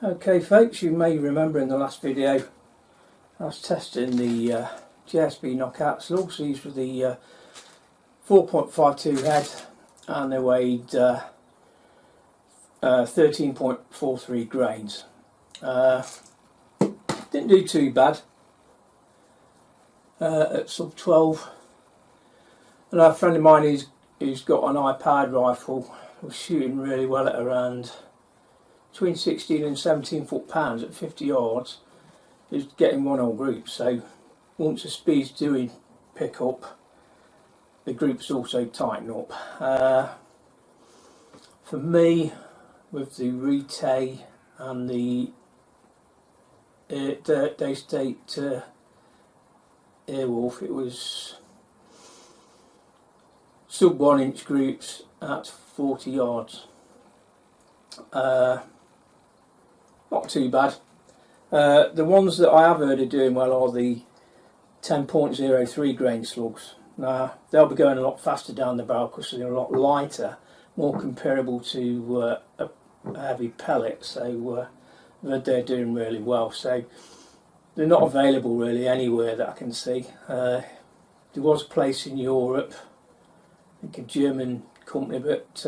Okay folks, you may remember in the last video I was testing the GSB knockout slugs. These were the 4.52 head and they weighed 13.43 grains. Didn't do too bad at sub 12. And a friend of mine who's got an iPad rifle was shooting really well at around between 16 and 17 foot-pounds at 50 yards. Is getting one old group, so once the speed's doing pick up, the groups also tighten up. For me, with the Retay and the Day State Airwolf, it was sub 1 inch groups at 40 yards. Not too bad. The ones that I have heard are doing well are the 10.03 grain slugs. Now they'll be going a lot faster down the barrel because they're a lot lighter, more comparable to a heavy pellet, so they're doing really well. So they're not available really anywhere that I can see. There was a place in Europe, I think a German company, but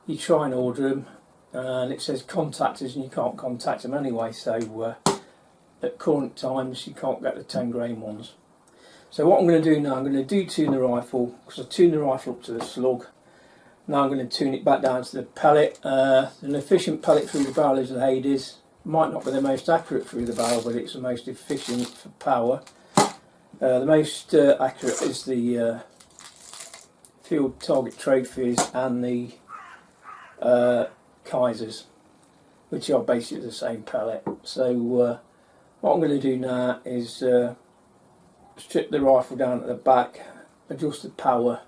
you try and order them and it says contact us and you can't contact them anyway, so at current times you can't get the 10 grain ones. So what I'm going to do now, I'm going to tune the rifle, because I tuned the rifle up to the slug. Now I'm going to tune it back down to the pellet. An efficient pellet through the barrel is the Hades. Might not be the most accurate through the barrel, but it's the most efficient for power. The most accurate is the Field Target Trophies and the Kaisers, which are basically the same pellet. So what I'm going to do now is strip the rifle down at the back, adjust the power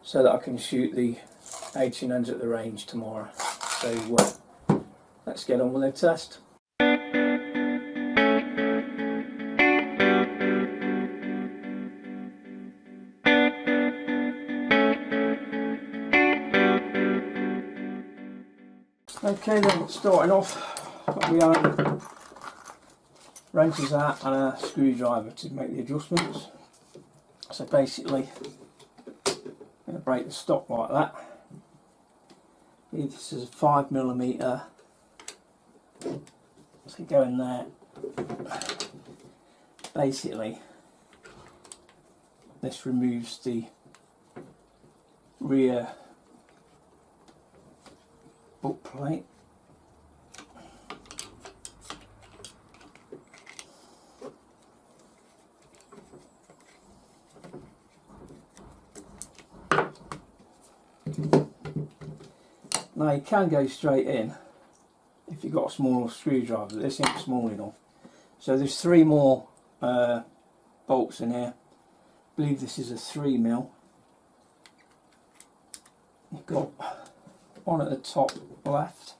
so that I can shoot the H&Ns at the range tomorrow. So let's get on with the test. Okay then, starting off, got my own wrenches out and a screwdriver to make the adjustments. So basically, I'm going to break the stock like that. This is a 5mm, so go in there. Basically, this removes the rear book plate. Now you can go straight in if you've got a smaller screwdriver, but this isn't small enough. So there's 3 more bolts in here. I believe this is a 3mm. You've got one at the top left.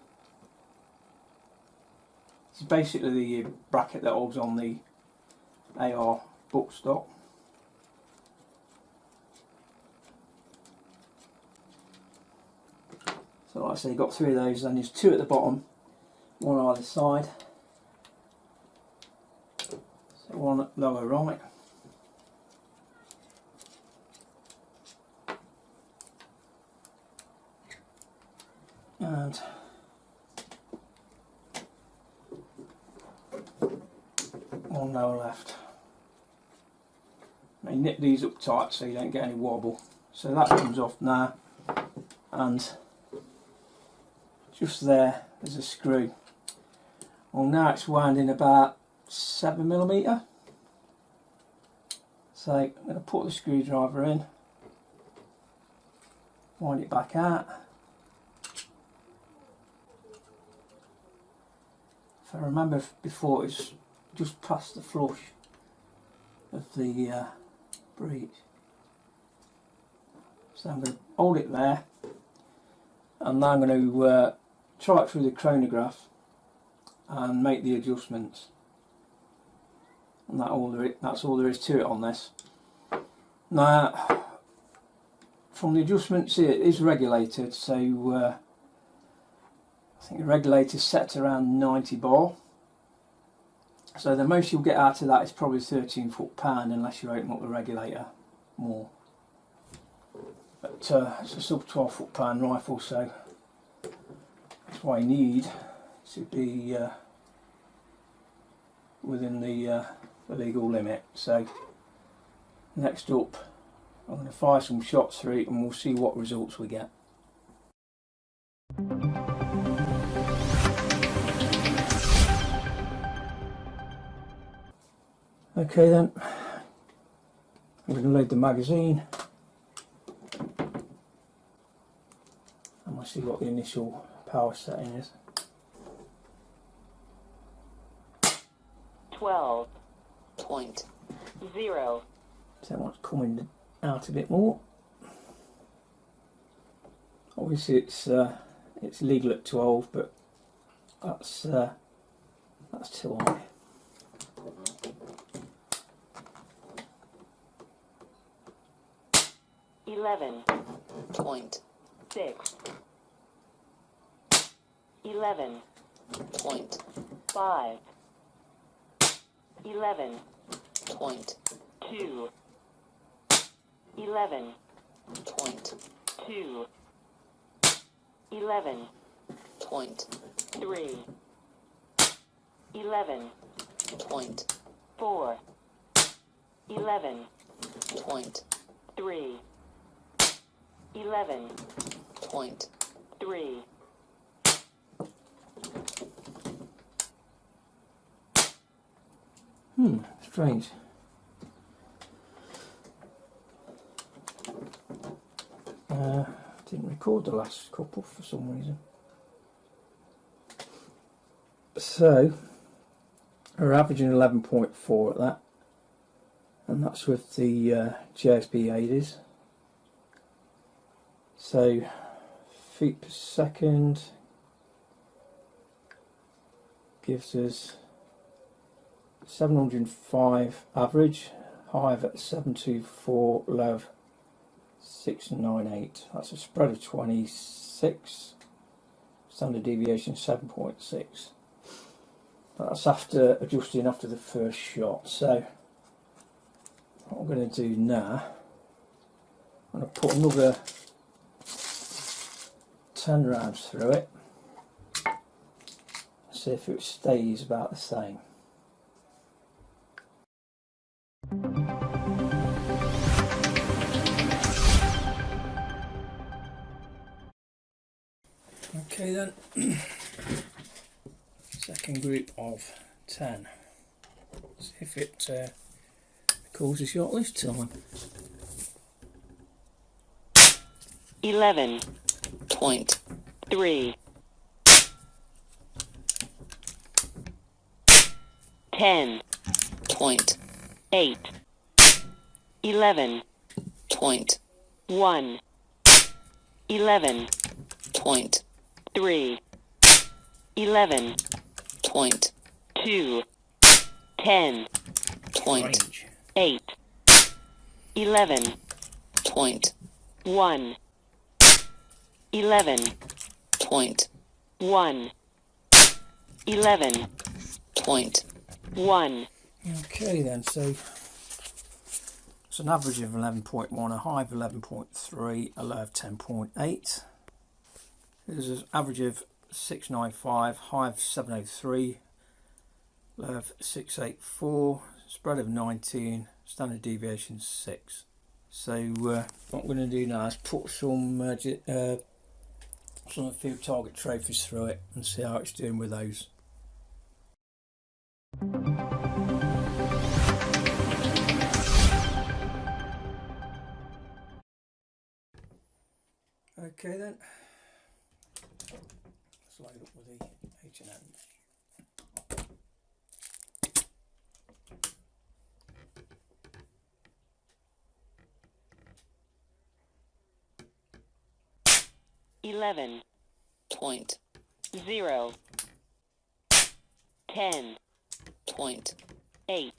It's basically the bracket that holds on the AR buttstock. So like I say, you've got 3 of those, and there's 2 at the bottom, 1 either side. So one lower right. And one lower left. Now you nip these up tight so you don't get any wobble. So that comes off now, and just there's a screw. Well, now it's wound in about 7mm. So I'm going to put the screwdriver in, wind it back out. If I remember before, it's just past the flush of the breech. So I'm going to hold it there, and now I'm going to try it through the chronograph and make the adjustments. And that's all there is to it on this. Now, from the adjustments here, it is regulated, so I I think the regulator's set around 90 bar. So the most you'll get out of that is probably 13 foot-pound unless you open up the regulator more. But it's a sub 12 foot-pound rifle, so that's why you need to be within the legal limit. So next up, I'm going to fire some shots through it and we'll see what results we get. Okay then, I'm going to load the magazine and we'll see what the initial power setting is. 12.0. So what's coming out a bit more. Obviously it's legal at 12, but that's too high. 11.6. 11.5. 11.2. 11.2. 11.3. 11.4. 11.3. 11.3. Strange. Didn't record the last couple for some reason. So we're averaging 11.4 at that, and that's with the JSB 80s. So feet per second gives us 705 average, high at 724, low of 698. That's a spread of 26, standard deviation 7.6. That's after adjusting after the first shot. So what I'm going to do now, I'm going to put another 10 rounds through it, see if it stays about the same. Okay then, second group of 10. See if it calls a shot this time. 11.3. 10.8. 11.1. 11.3. 11.2. 10.8. 11.1. 11.1. 11.1. Okay then, so it's an average of 11.1, a high of 11.3, a low of 10.8. There's an average of 695, high of 703, low of 684, spread of 19, standard deviation 6. So what I'm going to do now is put some Field Target Trophies through it and see how it's doing with those. Okay then, let's load up with the H&N. .0 10.8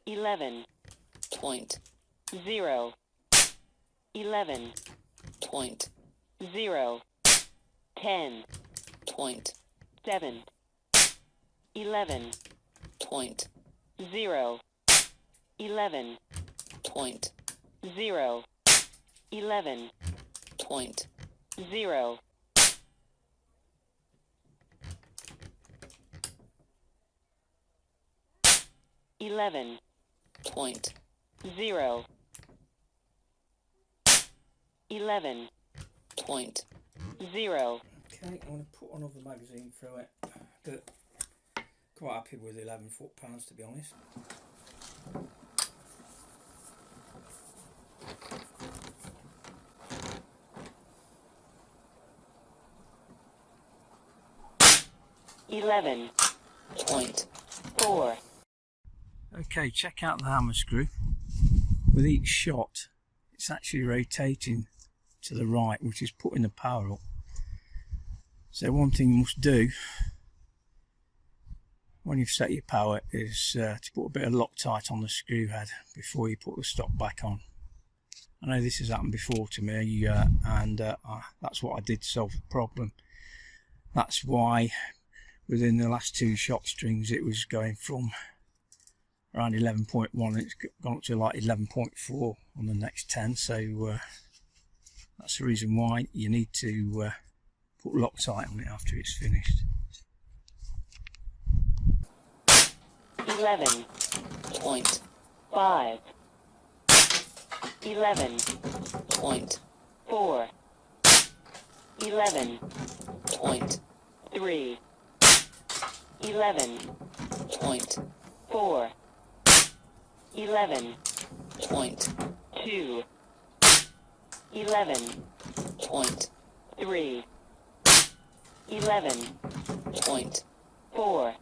11.0 11.0 10. Point. 7. 11. Point. 0. 11. Point. 0. 11. Point. 0. 11. Point. 0. 11. Point. 0. Okay, I'm going to put another magazine through it, but quite happy with 11 foot-pounds, to be honest. Point 4. Okay, check out the hammer screw. With each shot, it's actually rotating to the right, which is putting the power up. So one thing you must do when you've set your power is to put a bit of Loctite on the screw head before you put the stop back on. I know this has happened before to me, and that's what I did to solve the problem. That's why within the last 2 shot strings it was going from around 11.1 and it's gone up to like 11.4 on the next 10, so that's the reason why you need to put Loctite on it after it's finished. 11.5. 11.4. 11.3. 11.4. 11.2. 11.3. 11.4.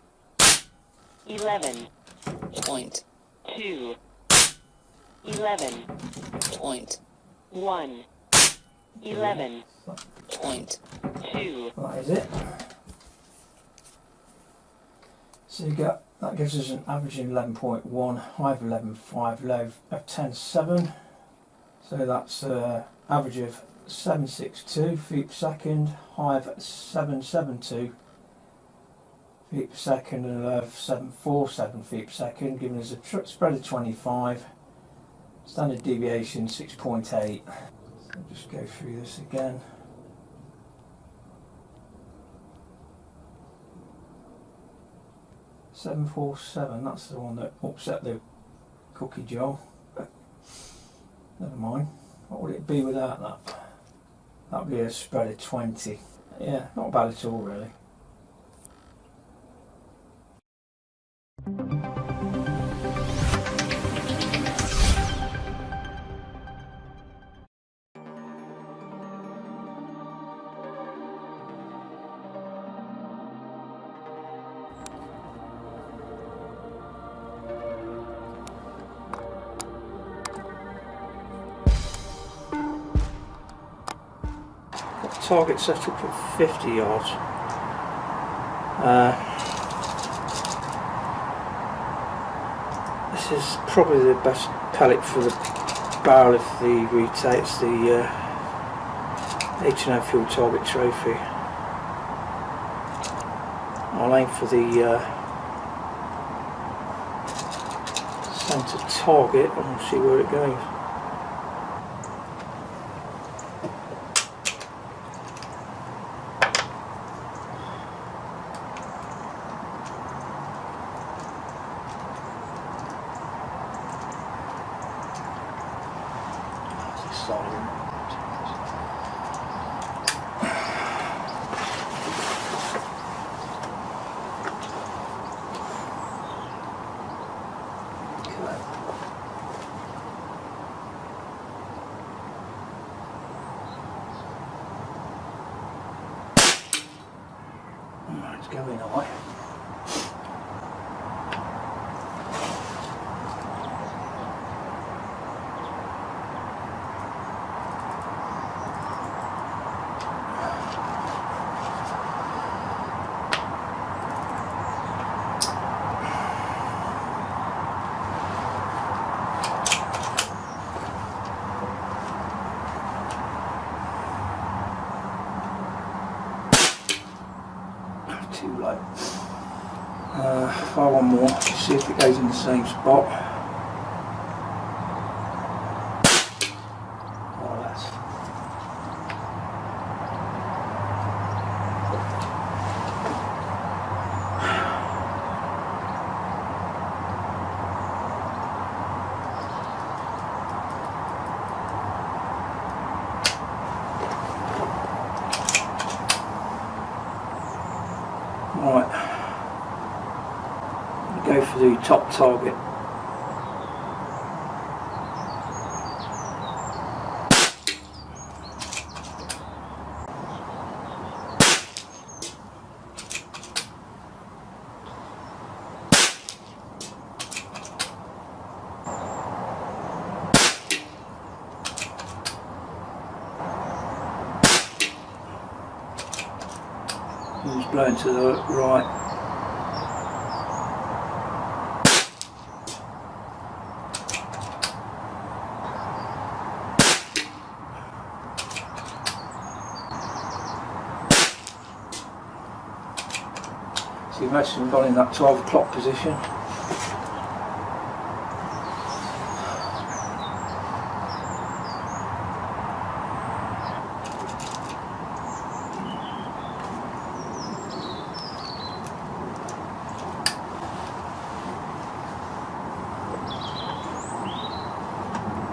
11.2. 11.1. 11.2. That is it. So you got, that gives us an average of 11.1, high of 11.5, low of 10.7. So that's average of 762 feet per second, high of 772 feet per second, and a low of 747 feet per second, giving us a spread of 25, standard deviation 6.8. So I'll just go through this again. .747, that's the one that upset the cookie jar. Never mind. What would it be without that? That would be a spread of 20. Yeah, not bad at all really. Target set up at 50 yards. This is probably the best pellet for the barrel of the Retay. It's the H&N Field Target Trophy. I'll aim for the centre target and we'll see where it goes. It's going away. too low. Fire one more, see if it goes in the same spot. More or less. Right, go for the top target. He's blowing to the right. So most of them gone in that 12 o'clock position.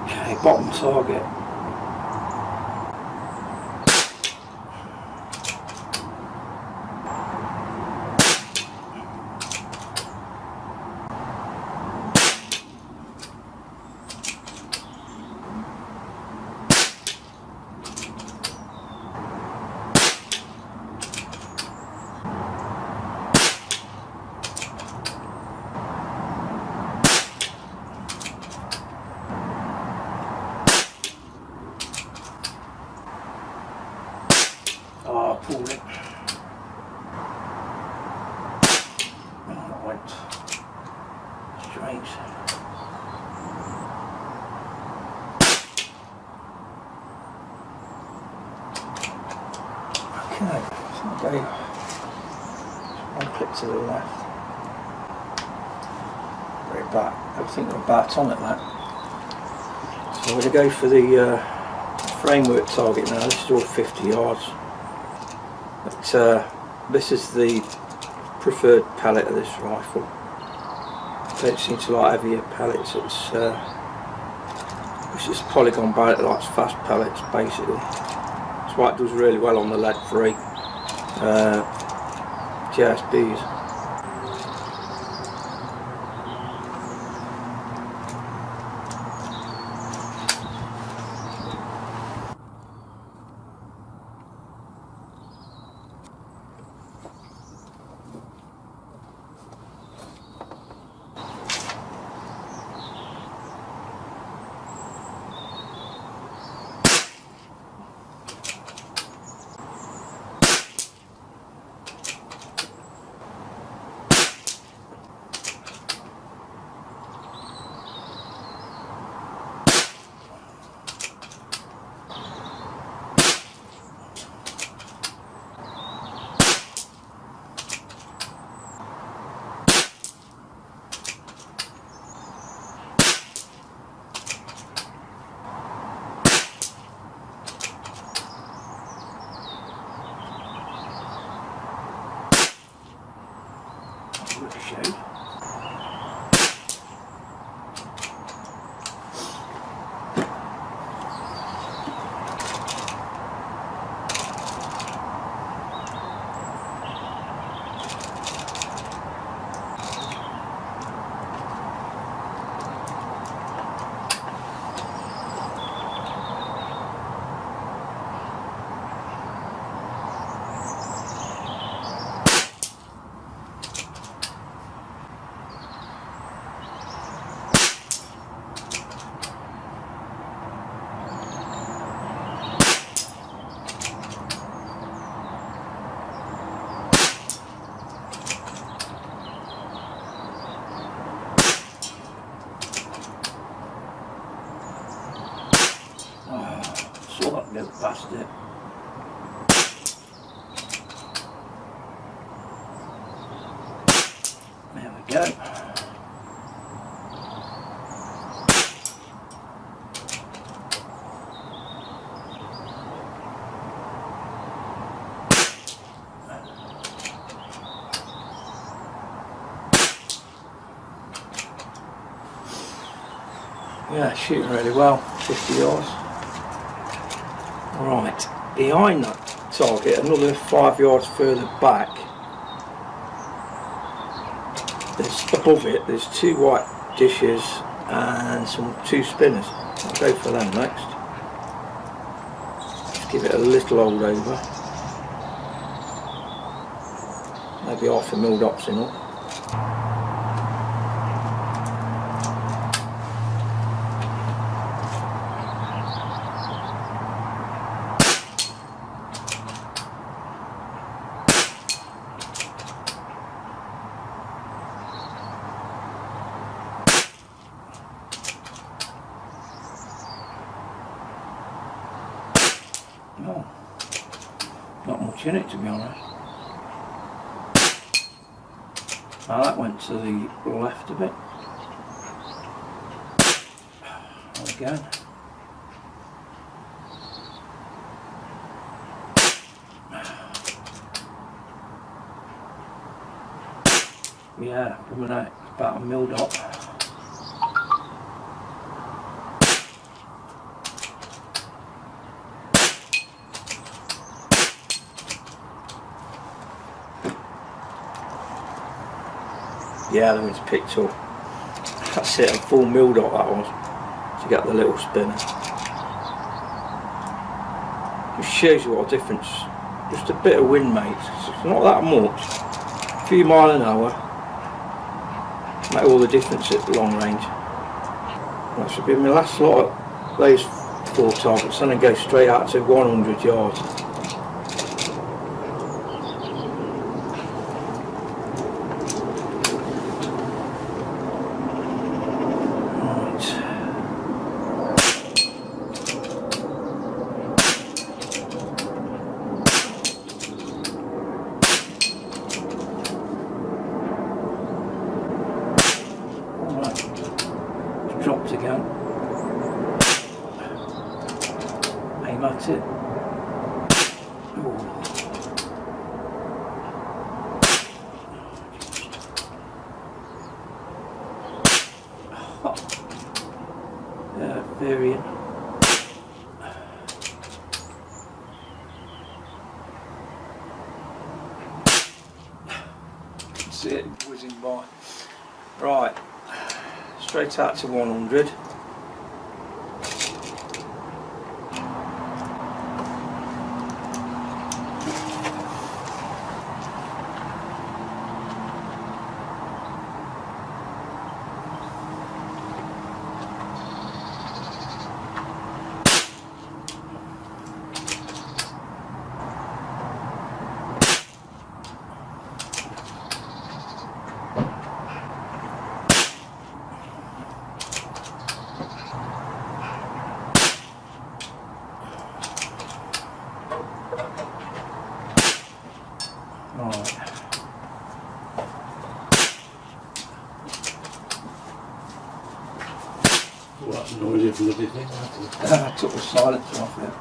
Okay, bottom target. Oh, I pulled it. Oh, that went strange. Okay, so I'll go one click to the left. Very back. I think they're about on at that. So I'm going to go for the framework target now. This is all 50 yards. But, this is the preferred pellet of this rifle. I don't seem to like heavier pellets. It's this polygon pellet likes fast pellets basically. That's why it does really well on the lead-free JSBs. Ricochet. Saw that go past it. Yeah, shooting really well, 50 yards. Right, behind that target, another 5 yards further back, above it, there's 2 white dishes and two spinners. I'll go for them next. Just give it a little hold over. Maybe half a mil dots in all. Oh, not much in it, to be honest. Now that went to the left a bit. Again. Yeah, coming out about a mil dot. Yeah, that one's picked up. That's it, a full mil dot that was, to get the little spinner. Just shows you what a difference, just a bit of wind makes. It's not that much, a few mile an hour, make all the difference at long range. That should be my last lot of those 4 targets, and then go straight out to 100 yards. Dropped again. Aim at it. Ooh. Yeah, varying. See it whizzing by. Right. Straight out to 100. Well, that's a noisy bloody thing, I took the silencer off it.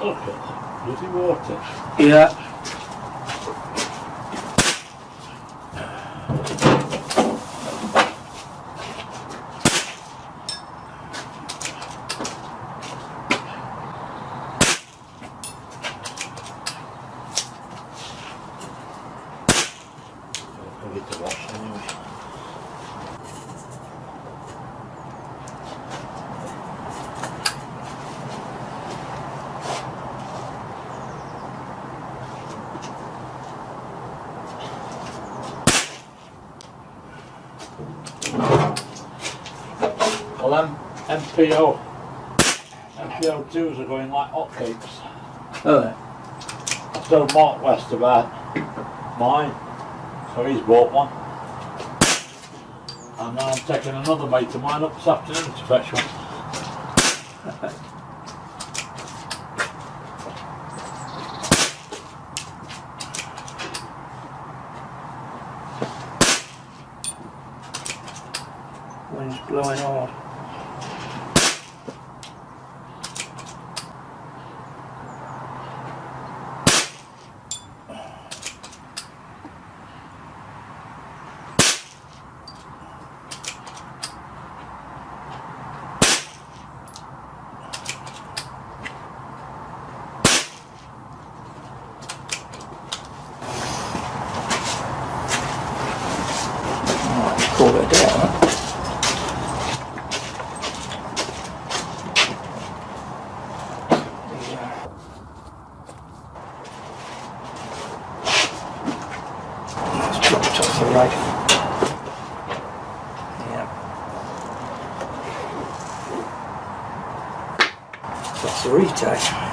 Look at that, bloody water. Yeah. I need to wash anyway. Well, them MPO2s are going like hotcakes. Oh, I told Mark West about mine, so he's bought one. And now I'm taking another mate of mine up this afternoon to fetch one. wind's blowing hard. down. It's dropped off the rag. Yeah. That's the retake.